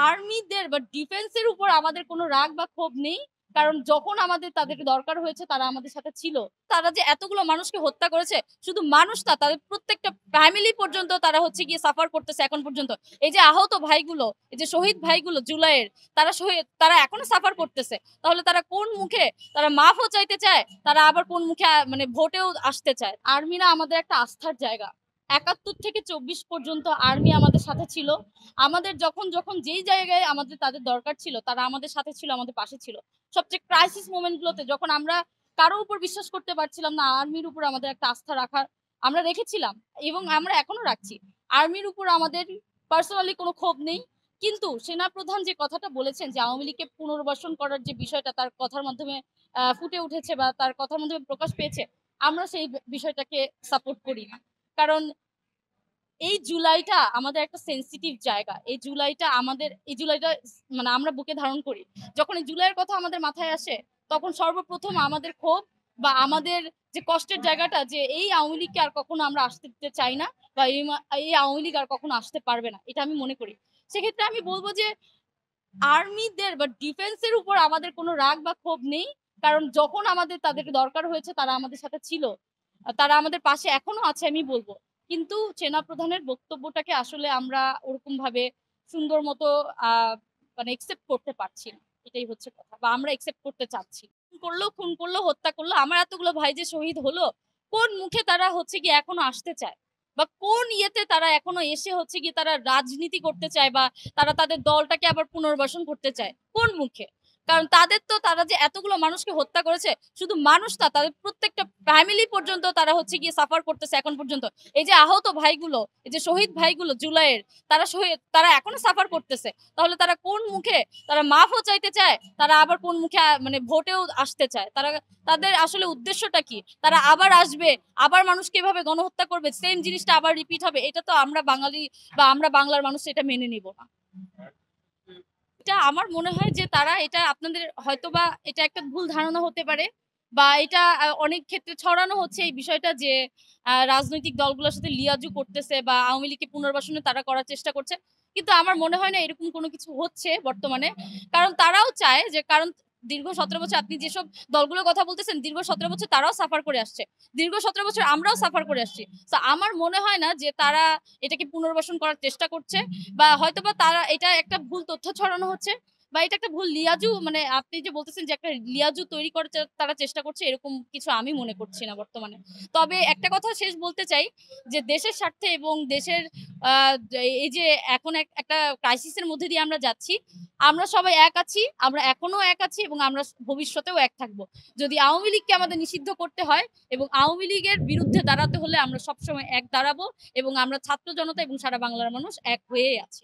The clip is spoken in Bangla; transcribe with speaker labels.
Speaker 1: আর্মিদের বা ডিফেন্সের উপর আমাদের কোনো রাগ বা ক্ষোভ নেই। কারণ যখন আমাদের তাদেরকে দরকার হয়েছে তারা আমাদের সাথে ছিল। তারা যে এতগুলো মানুষকে হত্যা করেছে, শুধু মানুষ না, তাদের প্রত্যেকটা ফ্যামিলি পর্যন্ত তারা হচ্ছে গিয়ে সাফার করতেছে এখন পর্যন্ত। এই যে আহত ভাইগুলো, এই যে শহীদ ভাইগুলো জুলাইয়ের, তারা এখনো সাফার করতেছে। তাহলে তারা কোন মুখে তারা মাফও চাইতে চায়, তারা আবার কোন মুখে মানে ভোটেও আসতে চায়? আর্মিরা আমাদের একটা আস্থার জায়গা। ৭১ থেকে ২৪ পর্যন্ত আর্মি আমাদের সাথে ছিল। আমাদের যখন যখন যেই জায়গায় আমাদের তাদের দরকার ছিল তারা আমাদের সাথে ছিল, আমাদের পাশে ছিল। সবচেয়ে ক্রাইসিস মোমেন্ট গুলোতে যখন আমরা কারো উপর বিশ্বাস করতে পারছিলাম না, আর্মির উপর আমাদের একটা আস্থা রাখার আমরা রেখেছিলাম এবং আমরা এখনো রাখছি। আর্মির উপর আমাদের পার্সোনালি কোনো ক্ষোভ নেই। কিন্তু সেনাপ্রধান যে কথাটা বলেছেন যে আওয়ামী লীগকে পুনর্বাসন করার যে বিষয়টা তার কথার মাধ্যমে ফুটে উঠেছে বা তার কথার মাধ্যমে প্রকাশ পেয়েছে, আমরা সেই বিষয়টাকে সাপোর্ট করি না। কারণ এই জুলাইটা আমাদের একটা সেন্সিটিভ জায়গা। এই জুলাইটা মানে আমরা বুকে ধারণ করি। যখন এই জুলাইয়ের কথা আমাদের মাথায় আসে, তখন সর্বপ্রথম আমাদের ক্ষোভ বা আমাদের যে কষ্টের জায়গাটা, যে এই আওয়ামী লীগকে আর কখনো আমরা আসতে দিতে চাই না, বা এই আওয়ামী লীগ আর কখনো আসতে পারবে না, এটা আমি মনে করি। সেক্ষেত্রে আমি বলবো যে আর্মিদের বা ডিফেন্সের উপর আমাদের কোনো রাগ বা ক্ষোভ নেই। কারণ যখন আমাদের তাদেরকে দরকার হয়েছে তারা আমাদের সাথে ছিল, তারা আমাদের পাশে এখনো আছে আমি বলবো। কিন্তু সেনাপ্রধানের বক্তব্যটাকে আসলে আমরা ওরকম ভাবে সুন্দর মতো মানে একসেপ্ট করতে পারছি না, এটাই হচ্ছে কথা, বা আমরা একসেপ্ট করতে চাচ্ছি। খুন করলো, হত্যা করলো, আমার এতগুলো ভাই যে শহীদ হলো, কোন মুখে তারা হচ্ছে কি এখনো আসতে চায়, বা কোন ইয়েতে তারা এখনো এসে হচ্ছে কি তারা রাজনীতি করতে চায়, বা তারা তাদের দলটাকে আবার পুনর্বাসন করতে চায় কোন মুখে? কারণ তারা যে এতগুলো মানুষকে হত্যা করেছে, শুধু মানুষ না, তাদের প্রত্যেকটা ফ্যামিলি পর্যন্ত তারা হচ্ছে গিয়ে সাফার করতেছে এখন পর্যন্ত। এই যে আহত ভাইগুলো, এই যে শহীদ ভাইগুলো জুলাইয়ের, তারা এখনো সাফার করতেছে। তাহলে তারা কোন মুখে তারা মাফও চাইতে চায়, তারা আবার কোন মুখে মানে ভোটেও আসতে চায়? তাদের আসলে উদ্দেশ্যটা কি? তারা আবার আসবে, আবার মানুষকে এভাবে গণহত্যা করবে, সেম জিনিসটা আবার রিপিট হবে? এটা তো আমরা বাঙালি বা আমরা বাংলার মানুষ এটা মেনে নিব না। এটা আমার মনে হয় যে তারা এটা আপনাদের হয়তোবা এটা একটা ভুল ধারণা হতে পারে, বা এটা অনেক ক্ষেত্রে ছড়ানো হচ্ছে এই বিষয়টা যে রাজনৈতিক দলগুলোর সাথে লিয়াজু করতেছে বা আওয়ামী লীগকে পুনর্বাসনে তারা করার চেষ্টা করছে। কিন্তু আমার মনে হয় না এরকম কোনো কিছু হচ্ছে বর্তমানে। কারণ তারাও চায় যে, কারণ দীর্ঘ ১৭ বছর আপনি যেসব দলগুলোর কথা বলতেছেন, দীর্ঘ ১৭ বছর তারাও সাফার করে আসছে, দীর্ঘ ১৭ বছর আমরাও সাফার করে আসছি। তো আমার মনে হয় না যে তারা এটাকে পুনর্বাসন করার চেষ্টা করছে, বা হয়তোবা তারা এটা একটা ভুল তথ্য ছড়ানো হচ্ছে, বা এটা একটা ভুল লিয়াজু, মানে আপনি যে বলতেছেন যে একটা লিয়াজু তৈরি করার তারা চেষ্টা করছে, এরকম কিছু আমি মনে করছি না বর্তমানে। তবে একটা কথা শেষ বলতে চাই, যে দেশের স্বার্থে এবং দেশের এই যে এখন একটা ক্রাইসিসের মধ্যে দিয়ে আমরা যাচ্ছি, আমরা সবাই এক আছি, আমরা এখনো এক আছি এবং আমরা ভবিষ্যতেও এক থাকবো। যদি আওয়ামী লীগকে আমাদের নিষিদ্ধ করতে হয় এবং আওয়ামী লীগের বিরুদ্ধে দাঁড়াতে হলে আমরা সবসময় এক দাঁড়াবো, এবং আমরা ছাত্র জনতা এবং সারা বাংলার মানুষ এক হয়েই আছি।